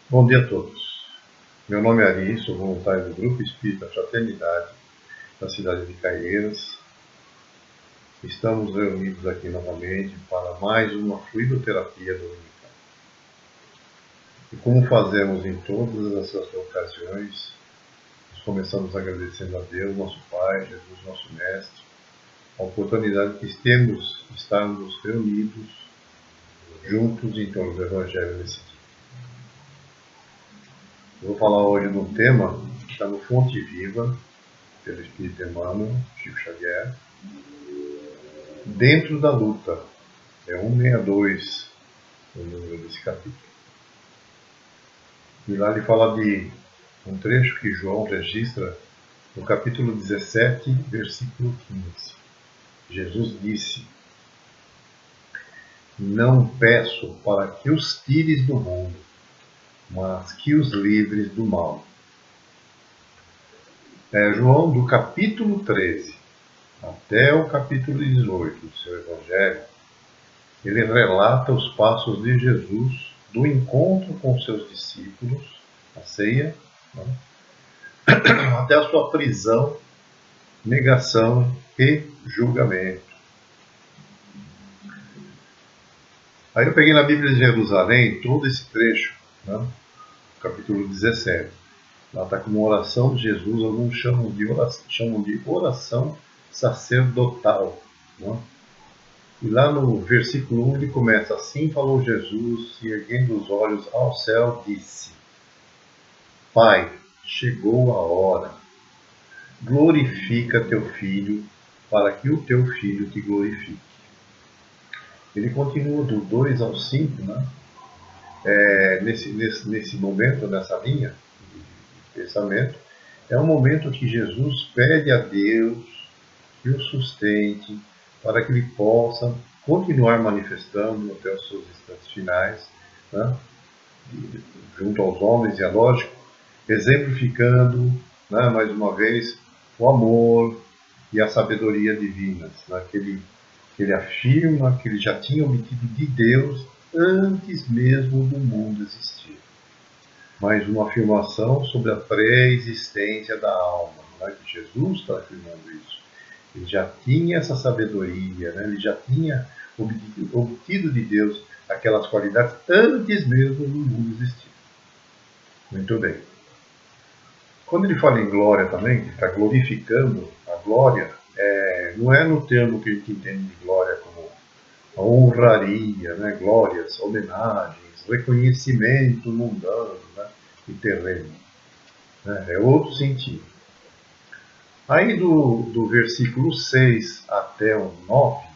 Bom dia a todos. Meu nome é Ari, sou voluntário do Grupo Espírita Fraternidade da cidade de Caieiras. Estamos reunidos aqui novamente para mais uma fluidoterapia dominical. E como fazemos em todas essas ocasiões, nós começamos agradecendo a Deus, nosso Pai, Jesus, nosso Mestre, a oportunidade que temos de estarmos reunidos juntos em torno do Evangelho nesse dia. Eu vou falar hoje de um tema que está no Fonte Viva, pelo Espírito Emmanuel, Chico Xavier, dentro da luta. É 162 o número desse capítulo. E lá ele fala de um trecho que João registra no capítulo 17, versículo 15. Jesus disse: "Não peço para que os tires do mundo, mas que os livres do mal." João, do capítulo 13 até o capítulo 18 do seu Evangelho, ele relata os passos de Jesus do encontro com seus discípulos, a ceia, até a sua prisão, negação e julgamento. Aí eu peguei na Bíblia de Jerusalém todo esse trecho, capítulo 17. Lá está como oração de Jesus, alguns chamam de oração sacerdotal. E lá no versículo 1 ele começa: "Assim falou Jesus, e erguendo os olhos ao céu, disse: Pai, chegou a hora. Glorifica teu Filho, para que o teu Filho te glorifique." Ele continua do 2 ao 5, nesse momento, nessa linha de pensamento. É um momento que Jesus pede a Deus que o sustente, para que ele possa continuar manifestando até os seus instantes finais, junto aos homens, e é lógico, exemplificando, mais uma vez, o amor e a sabedoria divinas, que ele afirma que ele já tinha obtido de Deus antes mesmo do mundo existir. Mais uma afirmação sobre a pré-existência da alma, que Jesus está afirmando isso. Ele já tinha essa sabedoria, ele já tinha obtido de Deus aquelas qualidades antes mesmo do mundo existir. Muito bem. Quando ele fala em glória também, ele está glorificando a glória, não é no termo que a gente entende de glória como a honraria, glórias, homenagens, reconhecimento mundano e terreno. É outro sentido. Aí do versículo 6 até o 9,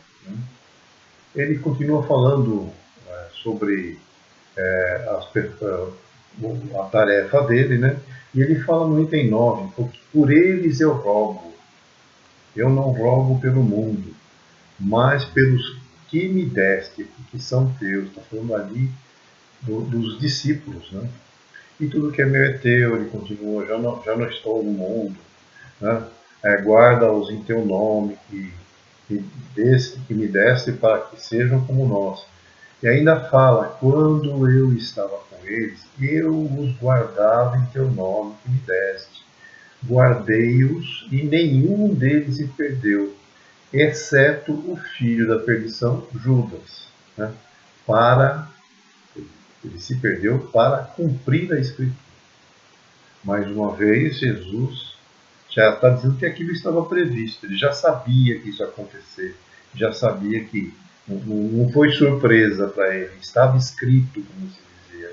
ele continua falando sobre a tarefa dele, e ele fala no item 9, porque por eles eu rogo. Eu não rogo pelo mundo, mas pelos que me deste, que são teus. Está falando ali dos discípulos. E tudo que é meu é teu, ele continua, já não estou no mundo. Guarda-os em teu nome, que me deste, para que sejam como nós. E ainda fala: quando eu estava com eles, eu os guardava em teu nome que me deste. Guardei-os e nenhum deles se perdeu, exceto o filho da perdição, Judas. Ele se perdeu para cumprir a Escritura. Mais uma vez, Jesus já está dizendo que aquilo estava previsto. Ele já sabia que isso ia acontecer. Já sabia que não foi surpresa para ele. Estava escrito, como se dizia.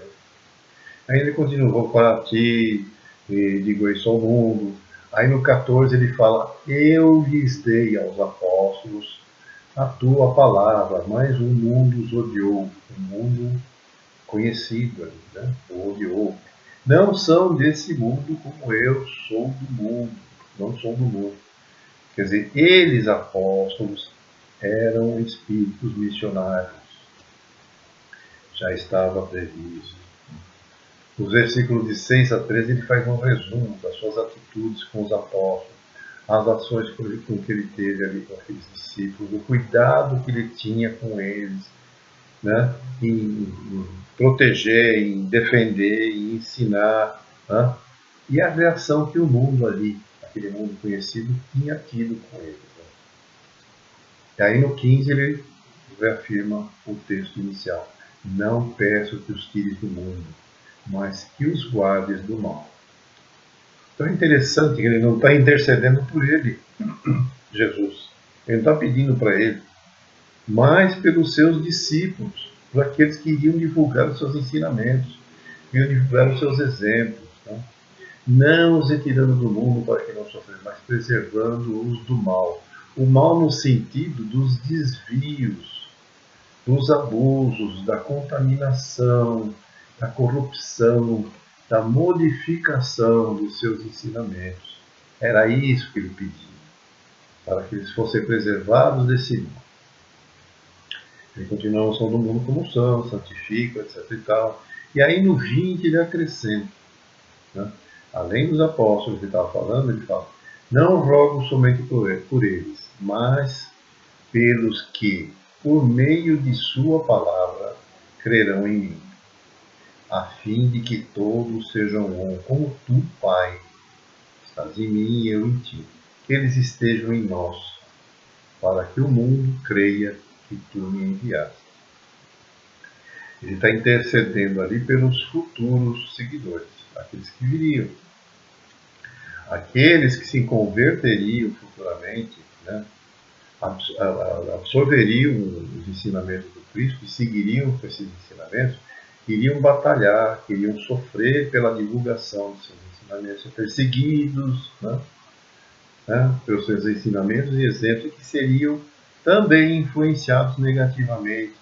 Aí ele continua: vou para ti, e digo isso ao mundo. Aí no 14 ele fala: eu lhes dei aos apóstolos a tua palavra, mas o mundo os odiou. O mundo conhecido ali, o odiou. Não são desse mundo como eu sou do mundo. Não sou do mundo. Quer dizer, eles, apóstolos, eram espíritos missionários. Já estava previsto. Nos versículos de 6 a 13, ele faz um resumo das suas atitudes com os apóstolos, as ações com que ele teve ali com aqueles discípulos, o cuidado que ele tinha com eles, né, em proteger, em defender, em ensinar, né, e a reação que o mundo ali, aquele mundo conhecido, tinha tido com eles. Né. E aí no 15 ele reafirma o texto inicial: não peço que os tires do mundo, mas que os guardes do mal. Então é interessante que ele não está intercedendo por ele, Jesus. Ele não está pedindo para ele, mas pelos seus discípulos, por aqueles que iriam divulgar os seus ensinamentos, que iriam divulgar os seus exemplos. Tá? Não os retirando do mundo para que não sofrem, mas preservando-os do mal. O mal no sentido dos desvios, dos abusos, da contaminação, da corrupção, da modificação dos seus ensinamentos. Era isso que ele pedia, para que eles fossem preservados desse mal. Ele continua a noção do mundo como são, santifica, etc. e tal. E aí no 20 ele acrescenta, né? Além dos apóstolos que ele estava falando, ele fala: não rogo somente por eles, mas pelos que, por meio de sua palavra, crerão em mim, a fim de que todos sejam um, como tu, Pai, estás em mim e eu em ti, que eles estejam em nós, para que o mundo creia que tu me enviaste. Ele está intercedendo ali pelos futuros seguidores, aqueles que viriam. Aqueles que se converteriam futuramente, né, absorveriam os ensinamentos do Cristo e seguiriam com esses ensinamentos, iriam batalhar, iriam sofrer pela divulgação dos seus ensinamentos, ser perseguidos, pelos seus ensinamentos e exemplos, que seriam também influenciados negativamente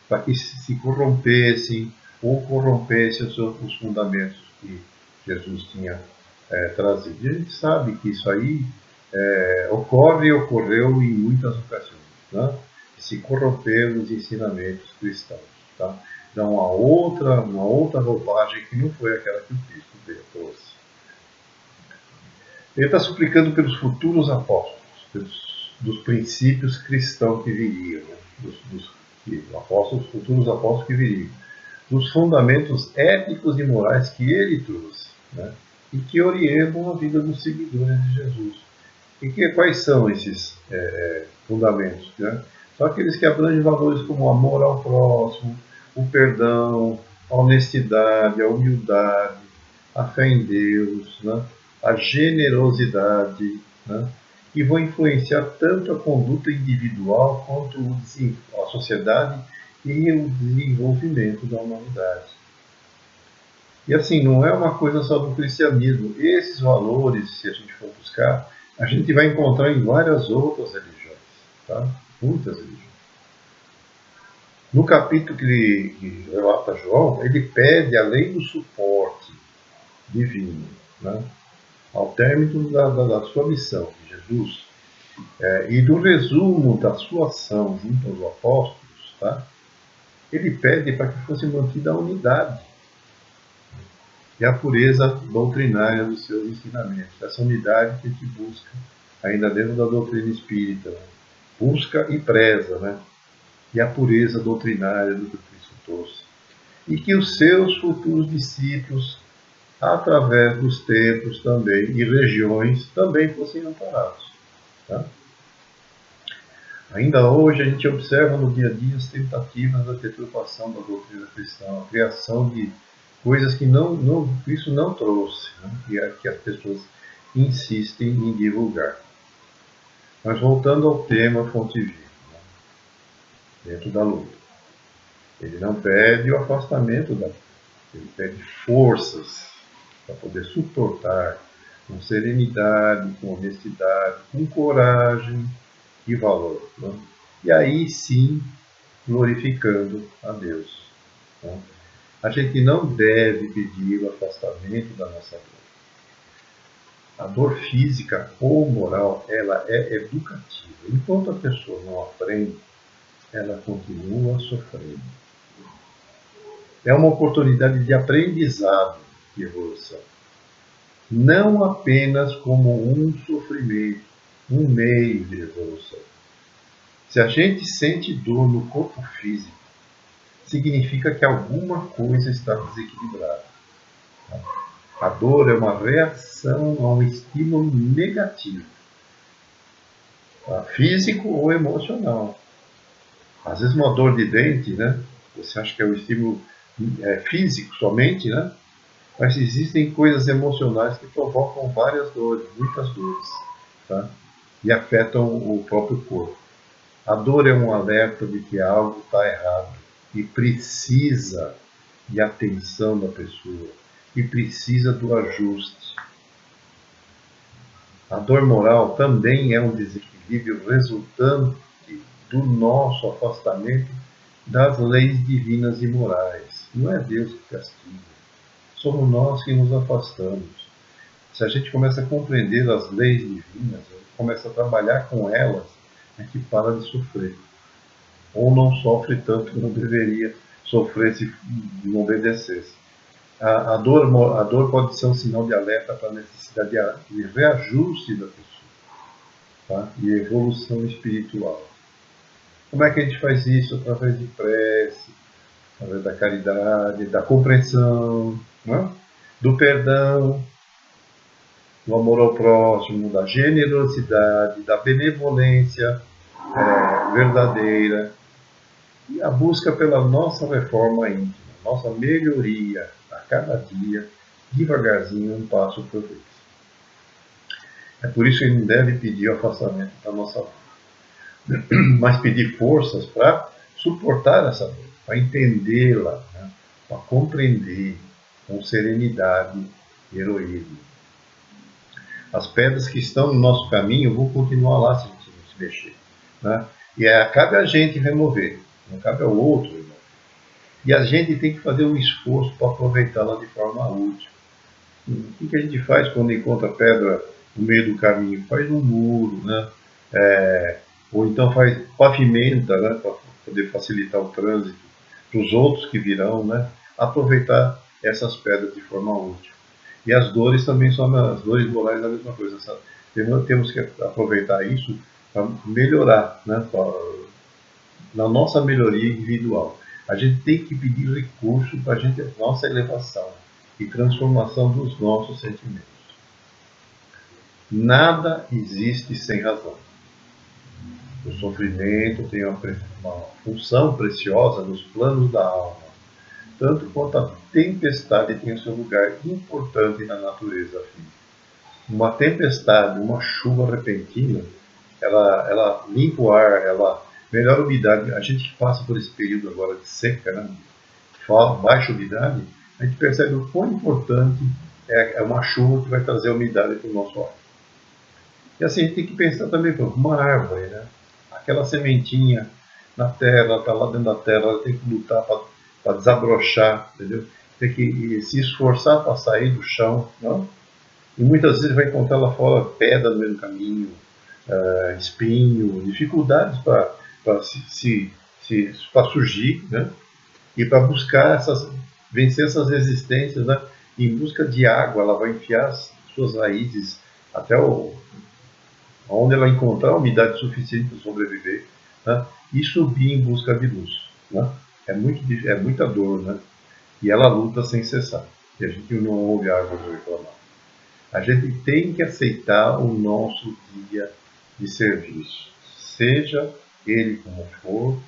para que se corrompessem ou corrompessem os fundamentos que Jesus tinha trazido. E a gente sabe que isso aí ocorre e ocorreu em muitas ocasiões, né? Se corromperam os ensinamentos cristãos. Tá? Então, uma outra roupagem que não foi aquela que o Cristo trouxe. Ele está suplicando pelos futuros apóstolos, dos princípios cristãos que viriam, né? dos futuros apóstolos que viriam, dos fundamentos éticos e morais que ele trouxe, né? E que orientam a vida dos seguidores de Jesus. E quais são esses fundamentos? Né? São aqueles que abrangem valores como o amor ao próximo, o perdão, a honestidade, a humildade, a fé em Deus, né? A generosidade, né? Que vão influenciar tanto a conduta individual quanto a sociedade e o desenvolvimento da humanidade. E assim, não é uma coisa só do cristianismo. Esses valores, se a gente for buscar, a gente vai encontrar em várias outras religiões, tá? Muitas religiões. No capítulo que relata João, ele pede, além do suporte divino, né, ao término da sua missão de Jesus, e do resumo da sua ação junto aos apóstolos, tá, ele pede para que fosse mantida a unidade e a pureza doutrinária dos seus ensinamentos. Essa unidade que a gente busca, ainda dentro da doutrina espírita, né? Busca e preza, né? E a pureza doutrinária do que Cristo trouxe. E que os seus futuros discípulos, através dos tempos também e regiões, também fossem amparados. Tá? Ainda hoje a gente observa no dia a dia as tentativas da deturpação da doutrina cristã, a criação de coisas que Cristo não trouxe, né? E é que as pessoas insistem em divulgar. Mas voltando ao tema fonte viva, né? Dentro da luta. Ele não pede o afastamento da luta, ele pede forças para poder suportar com serenidade, com honestidade, com coragem e valor. Né? E aí sim, glorificando a Deus. Né? A gente não deve pedir o afastamento da nossa dor. A dor física ou moral, ela é educativa. Enquanto a pessoa não aprende, ela continua sofrendo. É uma oportunidade de aprendizado e evolução. Não apenas como um sofrimento, um meio de evolução. Se a gente sente dor no corpo físico, significa que alguma coisa está desequilibrada. A dor é uma reação a um estímulo negativo, físico ou emocional. Às vezes uma dor de dente, né? Você acha que é um estímulo físico somente, né? Mas existem coisas emocionais que provocam várias dores, muitas dores, tá? E afetam o próprio corpo. A dor é um alerta de que algo está errado e precisa de atenção da pessoa e precisa do ajuste. A dor moral também é um desequilíbrio resultante do nosso afastamento das leis divinas e morais. Não é Deus que castiga, somos nós que nos afastamos. Se a gente começa a compreender as leis divinas, começa a trabalhar com elas, a gente para de sofrer. Ou não sofre tanto como deveria sofrer se não obedecesse. A dor pode ser um sinal de alerta para a necessidade de reajuste da pessoa, tá? E evolução espiritual. Como é que a gente faz isso? Através de prece, através da caridade, da compreensão, né? Do perdão, do amor ao próximo, da generosidade, da benevolência verdadeira e a busca pela nossa reforma íntima, nossa melhoria a cada dia, devagarzinho, um passo por vez. É por isso que ele não deve pedir o afastamento da nossa dor, mas pedir forças para suportar essa dor, para entendê-la, né? Para compreender com serenidade e heroísmo. As pedras que estão no nosso caminho vão continuar lá se a gente não se mexer, né? E cabe a gente remover, não cabe ao outro remover. E a gente tem que fazer um esforço para aproveitá-la de forma útil. O que a gente faz quando encontra pedra no meio do caminho? Faz um muro, né? Ou então pavimenta, né? Para poder facilitar o trânsito para os outros que virão, né? Aproveitar essas pedras de forma útil. E as dores também são as dores morais a mesma coisa. Sabe? Temos que aproveitar isso para melhorar, né? Na nossa melhoria individual. A gente tem que pedir recurso para a nossa elevação e transformação dos nossos sentimentos. Nada existe sem razão. O sofrimento tem uma função preciosa nos planos da alma, tanto quanto a tempestade tem o seu lugar importante na natureza física. Uma tempestade, uma chuva repentina, ela limpa o ar, ela melhora a umidade. A gente que passa por esse período agora de seca, né, baixa umidade, a gente percebe o quão importante é uma chuva que vai trazer umidade para o nosso ar. E assim a gente tem que pensar também, uma árvore, né? Aquela sementinha na terra, ela está lá dentro da terra, ela tem que lutar para desabrochar, entendeu? Tem que se esforçar para sair do chão, não? E muitas vezes vai encontrar lá fora pedra no meio do caminho, espinho, dificuldades para surgir, né? E para buscar vencer essas resistências, né? Em busca de água, ela vai enfiar as suas raízes até onde ela encontrar umidade suficiente para sobreviver, né? E subir em busca de luz, né? É muita dor, né? E ela luta sem cessar. E a gente não ouve a árvore reclamar. A gente tem que aceitar o nosso dia de serviço, seja ele como for,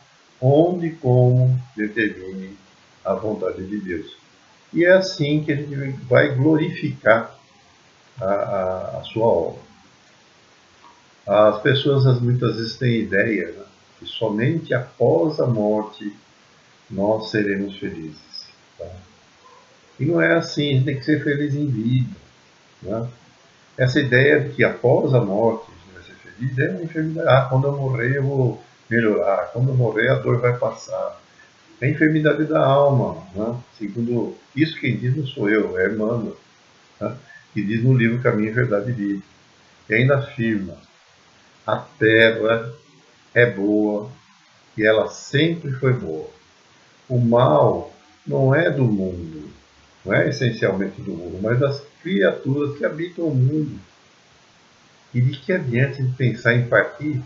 onde e como determine a vontade de Deus. E é assim que a gente vai glorificar a sua obra. As pessoas muitas vezes têm ideia, né, que somente após a morte nós seremos felizes. Tá? E não é assim, a gente tem que ser feliz em vida. Né? Essa ideia de que após a morte a gente vai ser feliz é uma enfermidade. Quando eu morrer eu vou melhorar, quando eu morrer a dor vai passar. É a enfermidade da alma. Né? Segundo isso, quem diz não sou eu, é Emmanuel, né? Que diz no livro Caminho, Verdade e Vida. E ainda afirma: a terra é boa e ela sempre foi boa. O mal não é do mundo, não é essencialmente do mundo, mas das criaturas que habitam o mundo. E de que adianta pensar em partir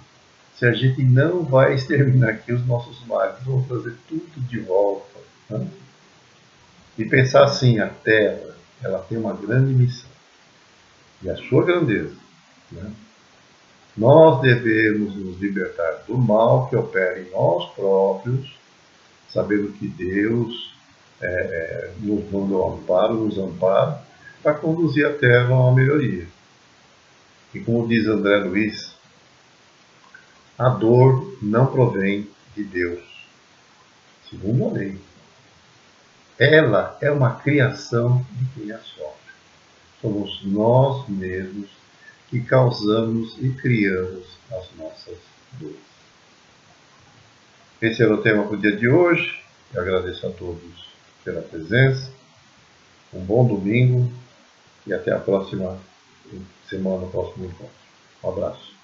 se a gente não vai exterminar aqui os nossos males, vamos trazer tudo de volta. Né? E pensar assim, a Terra, ela tem uma grande missão. E a sua grandeza. Né? Nós devemos nos libertar do mal que opera em nós próprios, sabendo que Deus nos mandou amparo, nos ampara, para conduzir a Terra a uma melhoria. E como diz André Luiz, a dor não provém de Deus, segundo a lei. Ela é uma criação de quem a sofre. Somos nós mesmos que causamos e criamos as nossas dores. Esse era o tema para o dia de hoje. Eu agradeço a todos pela presença. Um bom domingo e até a próxima semana, o próximo encontro. Um abraço.